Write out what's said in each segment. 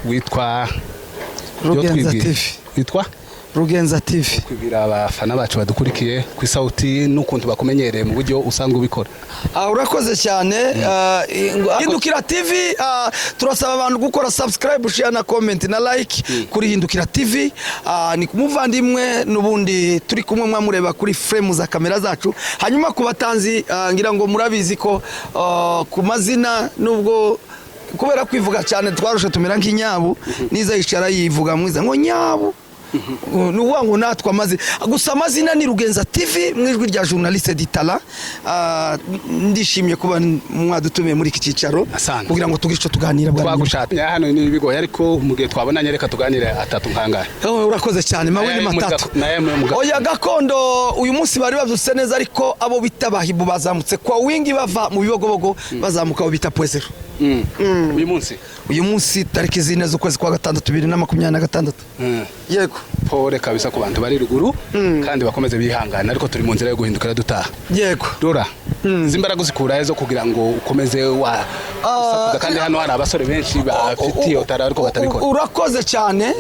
witwa Rugenza TV. witwa Rugenza TV. kwibwira abafana bacu badukurikiye ku Sauti n'ukuntu bakumenyereye mu buryo usanzwe ubikora. Urakoze cyane. Hindukira TV turasaba abantu gukora subscribe, share na comment na like kuri Hindukira TV. Ni kumuvandimwe nubundi turi kumwe mwamureba kuri frame za kamera zacu. Hanyuma ku batanzi ngira ngo murabizi ko ku mazina nubwo kubera kwivuga cyane twarusha tumera nk'inyabu niza yicara yivuga mwiza ngo nyabu nuwa ngo natwe amazi gusa amazina ni Rugenza TV mwijwi rya journaliste d'Itala. Ndishimye kuba mwadutumiye muri iki cicaro kugira ngo tugice tuganira bwa twagushatse hano ni bigoye ariko mu gihe twabonanye reka tuganire atatu nkangahe. Urakoze cyane mawili matatu. Oya gakondo uyu munsi bari bavyuse neza ariko abo bitabahibu bazamutse kwa wingi bava mu bibogobogo bazamuka bita Pwezero. Uyu munsi tariki 4 z'ukwezi kwa gatandatu 2026. Yego pole kabisa ku bantu bari ruguru kandi bakomeze bihangana ariko turi mu nzira yo guhindukira dutaha. Yego Dora zimbaraga zikura zo kugira ngo ukomeze wa kandi hano hari abasore benshi bafitiye utara ariko batabikora. Urakoze cyane.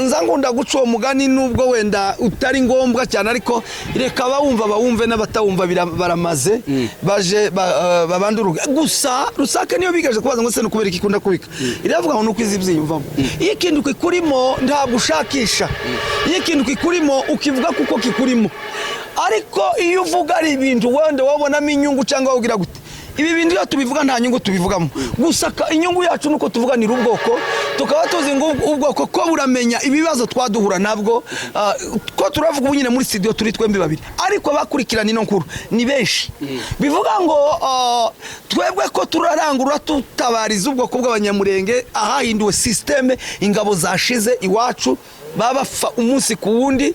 Nza ngunda guca uwo mugani nubwo wenda utari ngombwa cyane ariko reka bawumve n'abatawumva baramaze baje babanduruga gusa rusake niyo bigaje kubaza ngo se no kubera ikikunda kubika iravuga ngo nuko izibyiyumvamo ikintu kikurimo ntabwo ushakisha ikintu kikurimo ukivuga kuko kikurimo ariko iyo uvuga ari ibintu wenda wabonamo inyungu cyangwa ugira gute ibi bintu iyo tubivuga nta nyungu tubivugamo gusa inyungu yacu nuko tuvuganira ubwoko tukaba tuzi ngo ubwoko ko buramenya ibibazo twaduhura nabwo ko turavuga ubunyine muri studio turi twembi babiri ariko bakurikirana ino nkuru ni benshi bivuga ngo twebwe ko turarangurura tutabariza ubwoko bw'abanyamurenge ahahinduwe systeme ingabo zashize iwacu babafa umunsi ku wundi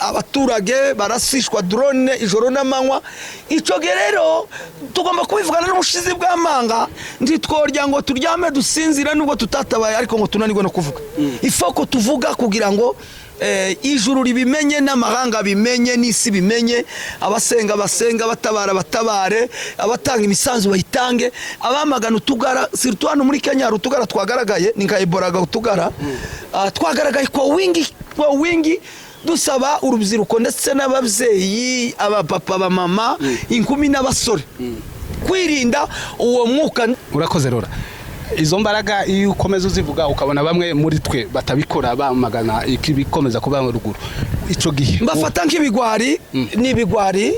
abaturage barasishwa drone ijoro n'amanywa ico gerero tugomba kubivugana n'ubushizi bw'amanga nditworya ngo turyame dusinzira nubwo tutatabaye ariko ngo tunanirwe no kuvuga ifoko tuvuga kugira ngo ijuru ribimenye n'amahanga bimenye n'isi bimenye abasenga batabare abatanga imisanzu bayitange abamagana utugara surtout hano muri Kenya utugara twagaragaye ninka Ebola utugara twagaragaye kwa wingi dusaba urubyiruko ndetse n'abavyeyi abapapa bamama inkumi n'abasore kwirinda uwo mwuka. Urakoze Rora izo mbaraga iyo ukomeza uzivuga ukabona bamwe muri twe batabikora bamagana ikibikomeza kuba ruguru ico gihe mbafata nk'ibigwari n'ibigwari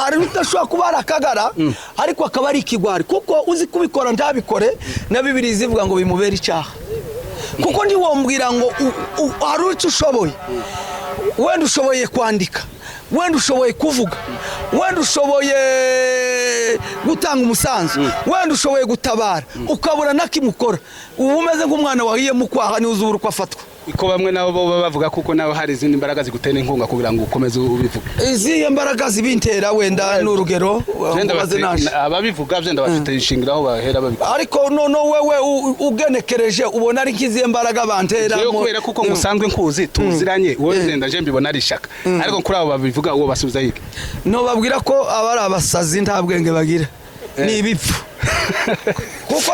ari utashobora kuba arakagara ariko akaba ari ikigwari kuko uzi kubikora ntabikore na Bibiliya zivuga ngo bimubera icyaha kuko ndi wombwira ngo hari icyo ushoboye wenda ushoboye kwandika wenda ushoboye kuvuga wenda ushoboye gutanga umusanzu wenda ushoboye gutabara ukabura nakimukora ubu umeze nk'umwana wahiye mu kwaha ni uzubura uko afatwa iko bamwe nabo bavuga kuko nawe hari izindi mbaraga zigutera inkunga kugira ngo ukomeze ubivuga izi mbaraga zibintera wenda n'urugero ababivuga byenda bafite ishingiraho bahera babikora ariko none wewe ugenekereje ubona ari kiziye mbaraga bantera yo kwera kuko musanzwe nkuzi tuziranye wowe zenda je mbibona ari shaka ariko kuri abo babivuga uwo basubiza yike no babwira ko abari abasazi nta bwenge bagira ni ibipfu kuko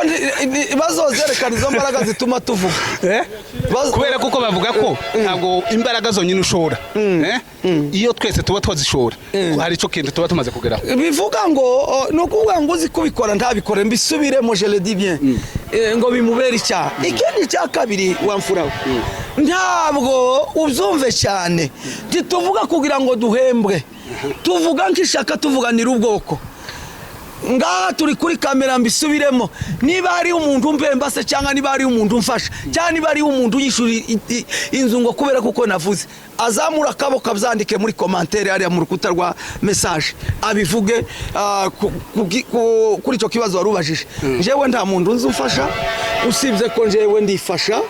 bazozerekana izo mbaraga zituma tuvuga kubera kuko bavuga ko ntabwo imbaraga zonyine ushora iyo twese tuba twazishora hari ico kintu tuba tumaze kugeraho bivuga ngo no kuvuga ngo uzi kubikora ntabikore mbisubiremo je le dis bien ngo bimubera icyaha ikindi cya kabiri wamfuraho ntabwo ubyumve cyane tuvuga kugira ngo duhembwe tuvuga nk'ishaka tuvuganira ubwoko ngaha turi kuri kamera mbisubiremo niba hari umuntu mbemba se cyangwa niba hari umuntu mfasha cyangwa niba hari umuntu yishuri inzu ngo kubera kuko navuze azamura akaboko abyandike muri commentaire ari mu rukuta rwa message abivuge kuri cyo kibazo warubajije jewe nta muntu nzumfasha usibye ko jewe ndifasha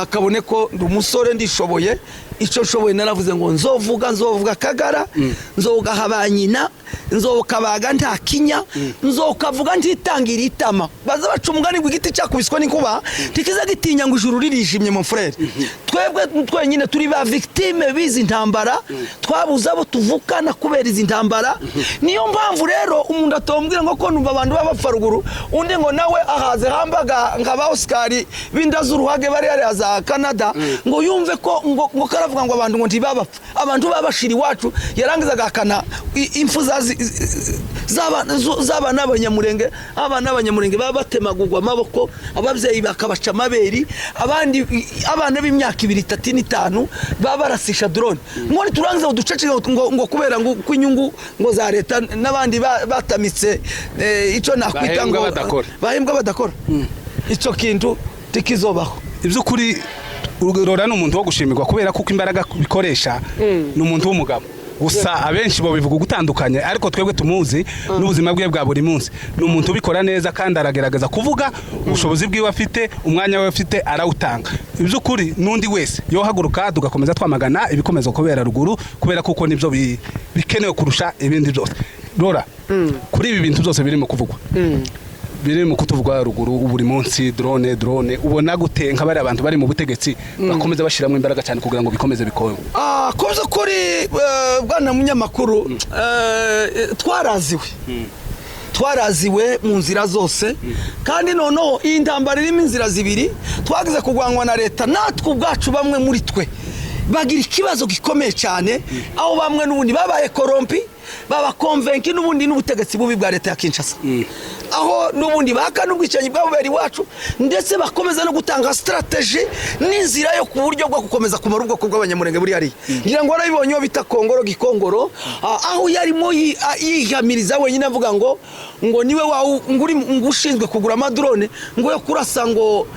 kabone ko ndi umusore ndishoboye icyo nshoboye naravuze ngo nzovuga Kagara, nzogaha ba nyina, nzokabaga nta kinya, nzokavuga ntitangira itama. Baza baca umugani ngo igiti cyakubiswe n'inkuba tikiza gitinya ngo ijuru ririshimye mu frere. Twebwe twenyine turi ba victime bizi ntambara, twabuze abo tuvukana kubera izi ntambara. Niyo mpamvu rero umuntu atombwira ngo ko numva abantu b'abapfa ruguru, undi ngo nawe ahaze hambaga nkaba Oscar b'indazuruhage bari ari za Canada, ngo yumve ko ngo karavuga ngo abantu ngo ntibabapfa, abantu babashiri wacu yarangizaga akana impfu zaba n'abanyamurenge, abana n'abanyamurenge baba batemagurwa amaboko, ababyeyi bakabaca amaberi, abandi abana b'imyaka 2, 3, 5 baba barasisha drone. Ngo turangiza uducece ngo kubera ngo kwinyungu ngo za leta n'abandi batamitse ico nakwita ngo bahembwa badakora. Ico kintu tikizobaho. Ivyukuri Rora n'umuntu wo gushimirwa kubera kuko imbaraga bikoresha n'umuntu w'umugabo. Gusa abenshi bo bivuga gutandukanye, ariko twebwe tumuzi n'ubuzima bwe bwa buri munsi. N'umuntu ubikora neza kandi aragerageza kuvuga ubushobozi bwiwe afite, umwanya we afite arawutanga. Ivyukuri nundi wese yo haguruka tugakomeza twamagana ibikomeza kubera ruguru, kubera kuko nibyo bikenewe kurusha ibindi byose. Rora, kuri ibi bintu byose birimo kuvugwa, biri mu kutuvugwa ruguru buri munsi, drone ubona gute nk'abari abantu bari mu butegetsi bakomeza bashiramo imbaraga cyane kugira ngo bikomeze bikowe? Kuzo kuri bwana munyamakuru, twaraziwe mu nzira zose, kandi noneho iyi ntambara irimo inzira zibiri. Twagize kugwangwa na leta, natwe ubwacu bamwe muri twe bagira ikibazo gikomeye cyane, aho bamwe n'ubundi babaye korompi, baba konvenki n'ubundi n'ubutegetsi bubi bwa leta ya Kinshasa, aho n'ubundi bakana ubwicanyi bw'ababeri wacu, ndetse bakomeza no gutanga strategy n'inzira yo ku buryo bwo gukomeza kumara ubwoko bw'abanyamurenge buri hari. Ngira ngo arabibonye bita Kongoro Gikongoro, aho yarimo yihamiriza wenyine avuga ngo niwe nguri ngushinzwe kugura amadrone ngo yo kurasa ngo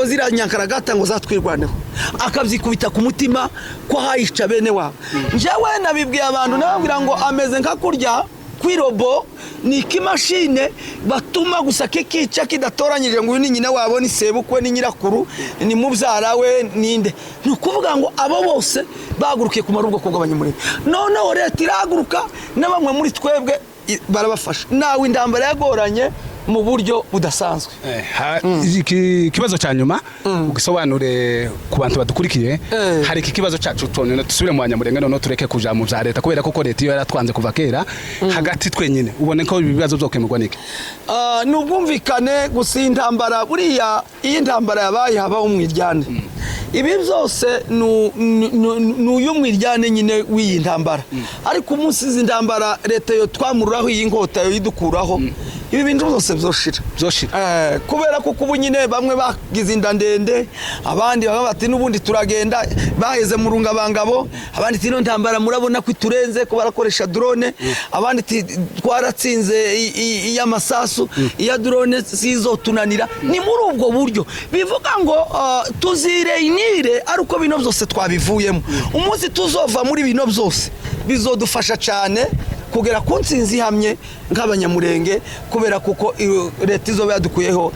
zira nyankaragata ngo zatwirwaneho, akabyikubita ku mutima ko hayica bene wabo. Njyewe nabibwiye abantu nababwira ngo ameze nka kurya kwirobo ni ikimashine batuma gusa kikica kidatoranyije ngo uyu ni nyina wabo, ni sebukwe, ni nyirakuru, ni mubyara we, ninde. Ni ukuvuga ngo abo bose bagurukiye kumara ubwoko bw'abanyamurenge. Noneho leta irahaguruka na bamwe muri twebwe barabafasha. Nawe indambara yagoranye mu buryo budasanzwe. Ikibazo cya nyuma ugisobanure ku bantu badukurikiye. Hari iki kibazo cyacu tone tusubire mu banyamurenge, none tureke kuja mu bya leta, kubera kuko leta iyo yaratwanze kuva kera. Hagati twenyine ubone ko ibi bibazo byokemurwa niki? Nubwumvikane gusa intambara buriya, iyi ntambara yabaye habaho umwiryane. Ibi byose n'uyu mwiryane nyine w'iyi ntambara, ariko umunsi izi ntambara leta yo twamururaho iyi nkota yo yidukuraho, ibi bintu byose byoshira. Kubera ko kubu nyine bamwe bagize inda ndende, abandi bati n'ubundi turagenda, baheze mu rungabangabo, abandi ati no ntambara murabona ko iturenze ko barakoresha drone, abandi ati twaratsinze y'amasasu, iya drone sizotunanira. Ni muri ubwo buryo bivuga ngo tuzireinire, ariko bino byose twabivuyemo. Umunsi tuzova muri bino byose bizodufasha cyane kugera ku nsinzi hamye nk'abanyamurenge, kubera kuko leta izoba yadukuyeho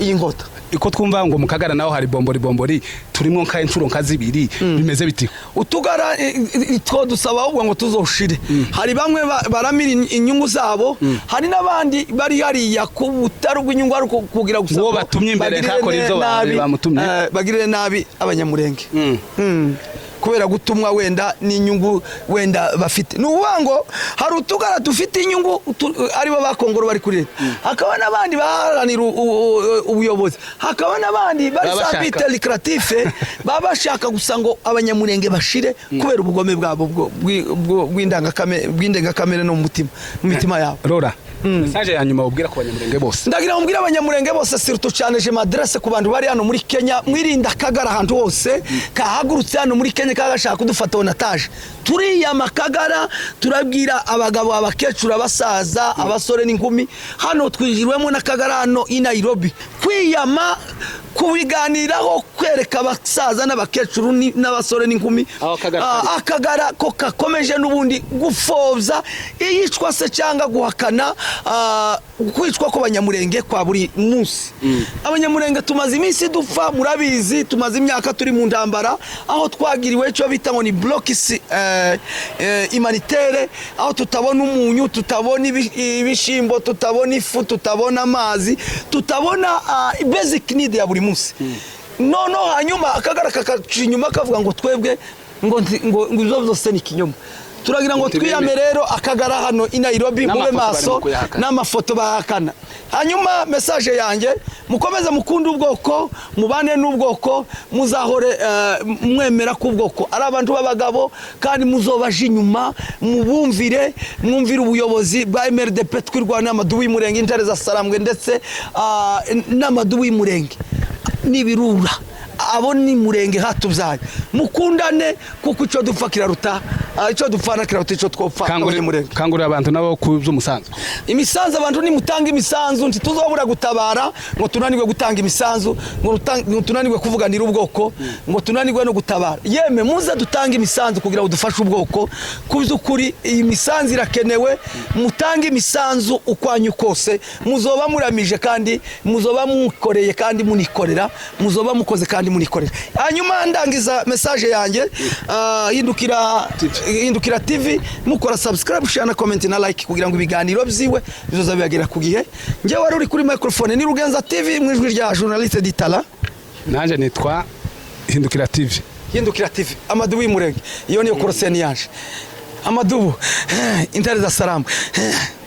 iyi nkota. Iko twumva ngo mu Kagara naho hari bombori turimo nka inshuro nka zibiri, bimeze biti? Utugara two dusaba ahubwo ngo tuzoshire. Hari bamwe baramira inyungu zabo, hari n'abandi bari hariya ku butaro bw'inyungu ari kugira gusa ngo batumye imbere kakora izo bamutumye, bagirire nabi abanyamurenge. Kubera gutumwa wenda n'inyungu wenda bafite. Nubango hari utugara dufite inyungu ari bo bakongoro bari kuri leta, hakaba n'abandi baharanira ubuyobozi, hakaba n'abandi bari sabite lucrative babashaka gusa ngo abanyamurenge bashire kubera ubugome bwabo bw'indengakamere no mu mitima yabo. Rora, message ya nyuma ubwira ku banyamurenge bose? Ndagira umbwira abanyamurenge bose, surtout cyane je m'adresse ku bantu bari hano muri Kenya, mwirinda Kagara ahantu hose kahagurutse hano muri Kenya kagashaka kudufata onatage. Turiya makagara turabwira abagabo, abakecuru, abasaza, abasore n'inkumi, hano twijirwemo na Kagara hano i Nairobi. Kwiyama kubiganiraho, kwereka abasaza n'abakecuru n'abasore n'inkumi akagara ko kakomeje n'ubundi gupfobya iyicwa se cyangwa guhakana kwicwa ko Banyamurenge kwa buri munsi. Abanyamurenge tumaze iminsi dupfa, murabizi, tumaze imyaka turi mu ndambara, aho twagiriwe cyo bita ngo ni blockis humanitaire, aho tutabona umunyu, tutabona ibishimbo, tutabona ifu, tutabona amazi, tutabona basic need ya buri munsi. No hanyuma akagara kakacinyuma kavuga ngo twebwe ngo izo zose ni kinyoma. Turagira ngo twiyame rero akagara hano i Nairobi, mube maso n'amafoto bahakana. Hanyuma message yanjye, mukomeze mukunda ubwoko, mubane n'ubwoko, muzahore mwemera ku bwoko ari abantu b'abagabo, kandi muzobaje inyuma, mwumvire ubuyobozi bwa MRDP twirwana n'amadubu y'Umurenge, intare za Sarambwe ndetse n'amadubu y'Umurenge n'ibirura. Abo ni Murenge hatubyaye, mukundane kuko icyo dupfa kiraruta icyo dupfana kiraruta icyo twopfa. Kangurira abantu nabo kuby'umusanzu, imisanzu abantu ni mutanga imisanzu, ntituzobura gutabara ngo tunanirwe gutanga imisanzu, ngo tunanirwe kuvuganira ubwoko, ngo tunanirwe no gutabara. Yeme muze dutanga imisanzu kugira ngo dufashe ubwoko. Kubyukuri iyi misanzu irakenewe, mutange imisanzu ukwanyu kose, muzoba muramije kandi muzoba mukoreye kandi munikorera, muzoba mukoze kandi munikorera. Hanyuma ndangiza message yanjye, Hindukira TV, mukora subscribe, share na comment na like kugira ngo ibiganiro byiwe bizoza bibagera ku gihe. Nje wari uri kuri microphone ni Rugenza TV mu ijwi rya journaliste d'Itala. Nanje nitwa Hindukira TV. Hindukira TV, amadubu y'Umurenge, iyo niyo koroseni yaje. Amadubu intare za Sarambwe,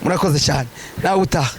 murakoze cyane, nawe utaha.